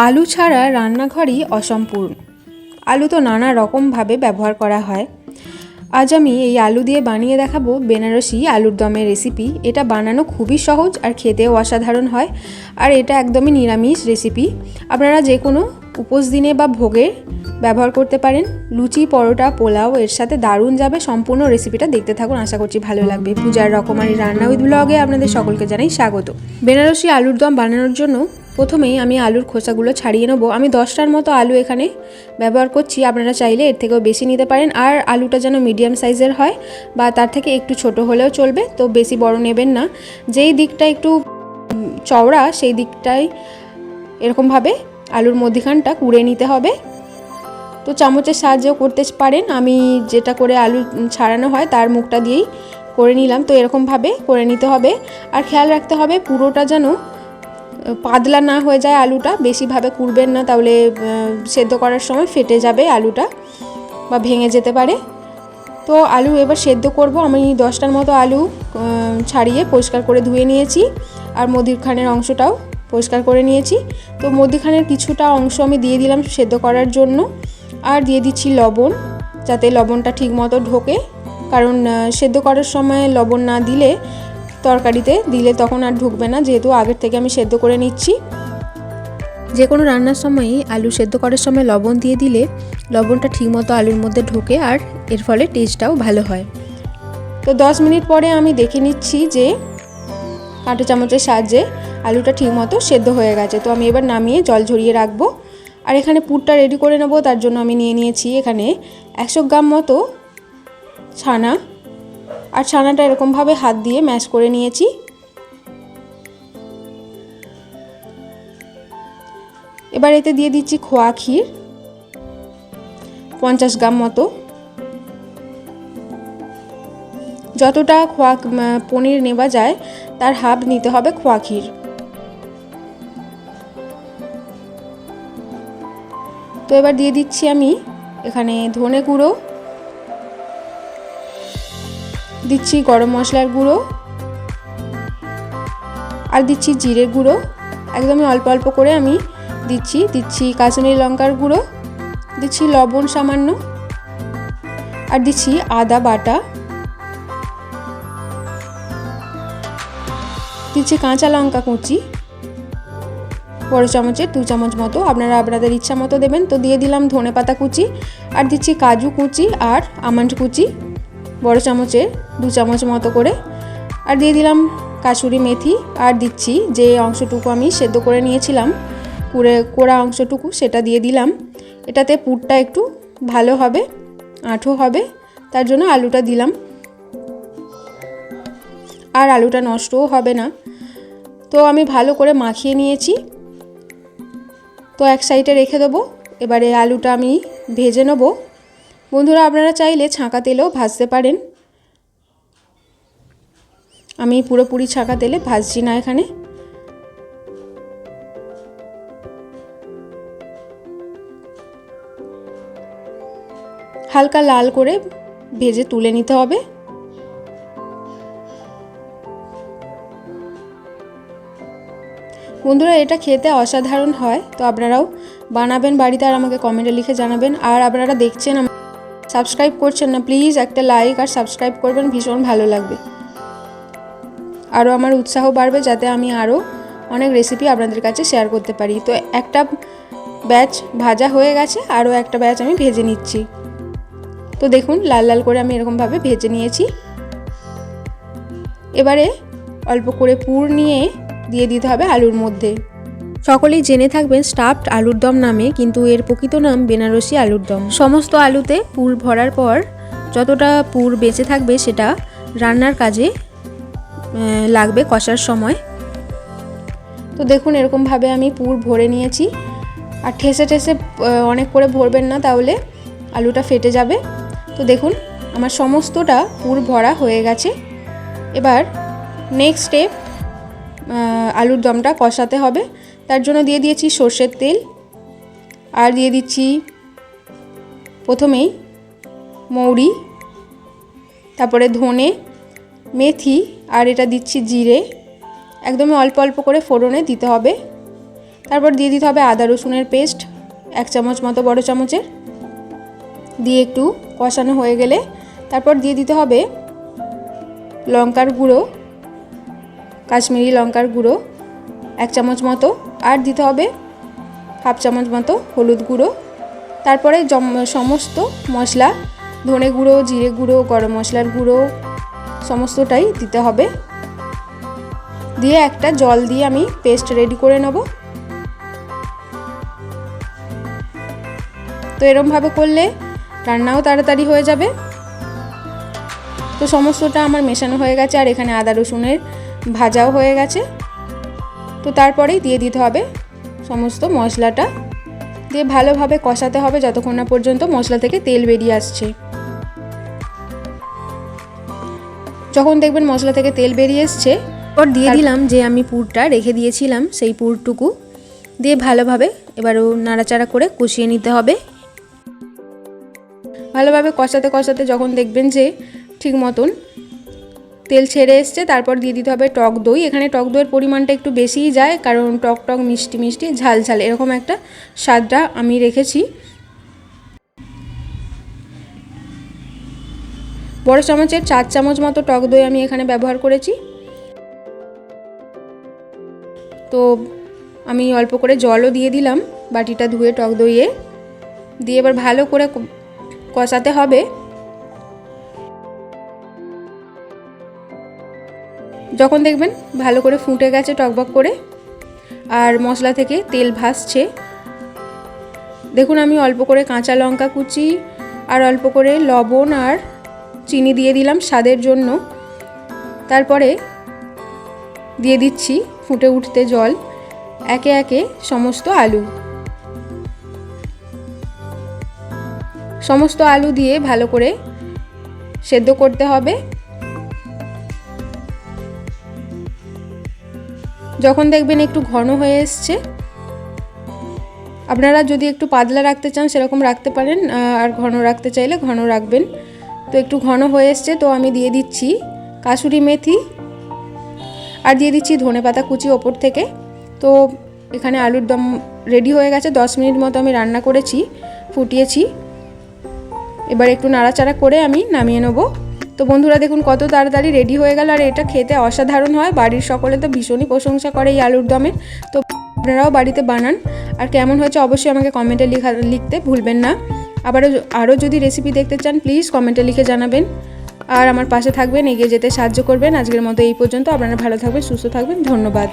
আলু ছাড়া রান্নাঘরই অসম্পূর্ণ। আলু তো নানা রকমভাবে ব্যবহার করা হয়। আজ আমি এই আলু দিয়ে বানিয়ে দেখাবো বেনারসি আলুর দমের রেসিপি। এটা বানানো খুবই সহজ আর খেতেও অসাধারণ হয়। আর এটা একদমই নিরামিষ রেসিপি। আপনারা যে কোনো উপোস দিনে বা ভোগে ব্যবহার করতে পারেন। লুচি, পরোটা, পোলাও এর সাথে দারুণ যাবে। সম্পূর্ণ রেসিপিটা দেখতে থাকুন, আশা করছি ভালো লাগবে। পূজার রকমারি রান্না উইথ ব্লগে আপনাদের সকলকে জানাই স্বাগত। বেনারসি আলুর দম বানানোর জন্য প্রথমেই আমি আলুর খোসাগুলো ছাড়িয়ে নেবো। আমি 10টার মতো আলু এখানে ব্যবহার করছি, আপনারা চাইলে এর থেকেও বেশি নিতে পারেন। আর আলুটা যেন মিডিয়াম সাইজের হয় বা তার থেকে একটু ছোট হলেও চলবে, তো বেশি বড় নেবেন না। যেই দিকটা একটু চওড়া সেই দিকটাই এরকমভাবে আলুর মধ্যিখানটা কুড়ে নিতে হবে। তো চামচের সাহায্যেও করতে পারেন, আমি যেটা করে আলু ছাড়ানো হয় তার মুখটা দিয়েই করে নিলাম। তো এরকমভাবে করে নিতে হবে। আর খেয়াল রাখতে হবে পুরোটা যেন পাতলা না হয়ে যায় আলুটা, বেশিভাবে কুড়বেন না, তাহলে সেদ্ধ করার সময় ফেটে যাবে আলুটা বা ভেঙে যেতে পারে। তো আলু এবার সেদ্ধ করব। আমি 10টার মতো আলু ছাড়িয়ে পরিষ্কার করে ধুয়ে নিয়েছি, আর মধ্যিখানের অংশটাও পরিষ্কার করে নিয়েছি। তো মধ্যিখানের কিছুটা অংশ আমি দিয়ে দিলাম সেদ্ধ করার জন্য, আর দিয়ে দিচ্ছি লবণ, যাতে লবণটা ঠিক মতো ঢোকে। কারণ সেদ্ধ করার সময় লবণ না দিলে তরকারিতে দিলে তখন আর ঢুকবে না, যেহেতু আগের থেকে আমি সেদ্ধ করে নিচ্ছি। যে কোনো রান্নার সময়ই আলু সেদ্ধ করার সময় লবণ দিয়ে দিলে লবণটা ঠিকমতো আলুর মধ্যে ঢোকে, আর এর ফলে টেস্টটাও ভালো হয়। তো 10 মিনিট পরে আমি দেখে নিচ্ছি যে কাঁটা চামচের সাহায্যে আলুটা ঠিকমতো সেদ্ধ হয়ে গেছে। তো আমি এবার নামিয়ে জল ঝরিয়ে রাখবো। আর এখানে পুরটা রেডি করে নেবো। তার জন্য আমি নিয়ে নিয়েছি এখানে 100 গ্রাম মতো ছানা, আর ছানাটা এরকমভাবে হাত দিয়ে ম্যাশ করে নিয়েছি। এবার এতে দিয়ে দিচ্ছি খোয়া ক্ষীর 50 গ্রাম মতো। যতটা পনির নেওয়া যায় তার হাফ নিতে হবে খোয়া ক্ষীর। তো এবার দিয়ে দিচ্ছি আমি এখানে ধনে গুঁড়ো, দিচ্ছি গরম মশলার গুঁড়ো, আর দিচ্ছি জিরে গুঁড়ো। একদমই অল্প অল্প করে আমি দিচ্ছি কাশ্মীরি লঙ্কার গুঁড়ো, দিচ্ছি লবণ সামান্য, আর দিচ্ছি আদা বাটা, দিচ্ছি কাঁচা লঙ্কা কুচি বড় চামচের 2 চামচ মতো, আপনারা আপনাদের ইচ্ছা মতো দেবেন। তো দিয়ে দিলাম ধনেপাতা কুচি, আর দিচ্ছি কাজু কুচি আর আমন্ড কুচি বড় চামচের 2 চামচ মতো করে, আর দিয়ে দিলাম কাসুরি মেথি, আর দিচ্ছি যে অংশটুকু আমি সেদ্ধ করে নিয়েছিলাম কোড়া অংশটুকু, সেটা দিয়ে দিলাম। এটাতে পুরটা একটু ভালো হবে, আঁঠো হবে, তার জন্য আলুটা দিলাম। আর আলুটা নষ্টও হবে না। তো আমি ভালো করে মাখিয়ে নিয়েছি। তো এক সাইডে রেখে দেবো। এবারে আলুটা আমি ভেজে নেব। বন্ধুরা, আপনারা চাইলে ছাঁকা তেলেও ভাজতে পারেন। আমি পুরোপুরি ছাঁকা তেলে ভাজছি না এখানে। হালকা লাল করে ভেজে তুলে নিতে হবে। বন্ধুরা, এটা খেতে অসাধারণ হয়। তো আপনারাও বানাবেন বাড়িতে, আর আমাকে কমেন্টে লিখে জানাবেন। আর আপনারা দেখছেন, সাবস্ক্রাইব করছেন না, প্লিজ একটা লাইক আর সাবস্ক্রাইব করবেন, ভীষণ ভালো লাগবে। আরও আমার উৎসাহ বাড়বে যাতে আমি আরও অনেক রেসিপি আপনাদের কাছে শেয়ার করতে পারি। তো একটা ব্যাচ ভাজা হয়ে গেছে, আরও একটা ব্যাচ আমি ভেজে নিচ্ছি। তো দেখুন, লাল লাল করে আমি এরকমভাবে ভেজে নিয়েছি। এবারে অল্প করে পুর নিয়ে দিয়ে দিতে হবে আলুর মধ্যে। সকলেই জেনে থাকবেন স্টাফড আলুর দম নামে, কিন্তু এর প্রকৃত নাম বেনারসি আলুর দম। সমস্ত আলুতে পুর ভরার পর যতটা পুর বেঁচে থাকবে সেটা রান্নার কাজে লাগবে কষার সময়। তো দেখুন, এরকমভাবে আমি পুর ভরে নিয়েছি। আর ঠেসে ঠেসে অনেক করে ভরবেন না, তাহলে আলুটা ফেটে যাবে। তো দেখুন, আমার সমস্তটা পুর ভরা হয়ে গেছে। এবার নেক্সট স্টেপ, আলুর দমটা কষাতে হবে। তার জন্য দিয়ে দিয়েছি সর্ষের তেল, আর দিয়ে দিচ্ছি প্রথমেই মৌরি, তারপরে ধনে, মেথি, আর এটা দিচ্ছি জিরে। একদমই অল্প অল্প করে ফোড়নে দিতে হবে। তারপর দিয়ে দিতে হবে আদা রসুনের পেস্ট 1 চামচ মতো, বড় চামচের। দিয়ে একটু কষানো হয়ে গেলে তারপর দিয়ে দিতে হবে লঙ্কার গুঁড়ো, কাশ্মীরি লঙ্কার গুঁড়ো 1 চামচ মতো, আর দিতে হবে 1/2 চামচ মতো হলুদ গুঁড়ো। তারপরে সমস্ত মশলা, ধনে গুঁড়ো, জিরে গুঁড়ো, গরম মশলার গুঁড়ো সমস্তটাই দিতে হবে। দিয়ে একটা জল দিয়ে আমি পেস্ট রেডি করে নেব। তো এরমভাবে করলে রান্নাও তাড়াতাড়ি হয়ে যাবে। তো সমস্তটা আমার মেশানো হয়ে গেছে, আর এখানে আদা রসুনের ভাজাও হয়ে গেছে। তো তারপরেই দিয়ে দিতে হবে সমস্ত মশলাটা, দিয়ে ভালোভাবে কষাতে হবে যতক্ষণ না পর্যন্ত মশলা থেকে তেল বেরিয়ে আসছে। যখন দেখবেন মশলা থেকে তেল বেরিয়ে এসছে, এরপর দিয়ে দিলাম যে আমি পুরটা রেখে দিয়েছিলাম সেই পুরটুকু, দিয়ে ভালোভাবে এবারও নাড়াচাড়া করে কষিয়ে নিতে হবে। ভালোভাবে কষাতে কষাতে যখন দেখবেন যে ঠিক মতন তেল ছেড়ে এসছে, তারপর দিয়ে দিতে হবে টক দই। এখানে টক দইয়ের পরিমাণটা একটু বেশিই যায়, কারণ টক টক মিষ্টি মিষ্টি ঝাল ঝাল এরকম একটা স্বাদটা আমি রেখেছি। বড় চামচের 4 চামচ মতো টক দই আমি এখানে ব্যবহার করেছি। তো আমি অল্প করে জলও দিয়ে দিলাম বাটিটা ধুয়ে টক দইয়ে, দিয়ে এবার ভালো করে কষাতে হবে। যখন দেখবেন ভালো করে ফুটে গেছে টকবক করে আর মশলা থেকে তেল ভাসছে, দেখুন আমি অল্প করে কাঁচা লঙ্কা কুচি আর অল্প করে লবণ আর চিনি দিয়ে দিলাম স্বাদের জন্য। তারপরে দিয়ে দিচ্ছি ফুটে উঠতে জল, একে একে সমস্ত আলু দিয়ে ভালো করে সেদ্ধ করতে হবে। যখন দেখবেন একটু ঘন হয়ে এসছে, আপনারা যদি একটু পাতলা রাখতে চান সেরকম রাখতে পারেন, আর ঘন রাখতে চাইলে ঘন রাখবেন। তো একটু ঘন হয়ে এসছে, তো আমি দিয়ে দিচ্ছি কাসুরি মেথি আর দিয়ে দিচ্ছি ধনেপাতা কুচি ওপর থেকে। তো এখানে আলুর দম রেডি হয়ে গেছে। 10 মিনিট মতো আমি রান্না করেছি, ফুটিয়েছি। এবার একটু নাড়াচাড়া করে আমি নামিয়ে নেব। তো বন্ধুরা দেখুন কত তাড়াতাড়ি রেডি হয়ে গেল, আর এটা খেতে অসাধারণ হয়। বাড়ির সকলে তো ভীষণই প্রশংসা করে এই আলুর দমের। তো আপনারাও বাড়িতে বানান, আর কেমন হয়েছে অবশ্যই আমাকে কমেন্টে লিখতে ভুলবেন না। আরও যদি রেসিপি দেখতে চান প্লিজ কমেন্টে লিখে জানাবেন, আর আমার পাশে থাকবেন, এগিয়ে যেতে সাহায্য করবেন। আজকের মতো এই পর্যন্ত। আপনারা ভালো থাকবেন, সুস্থ থাকবেন, ধন্যবাদ।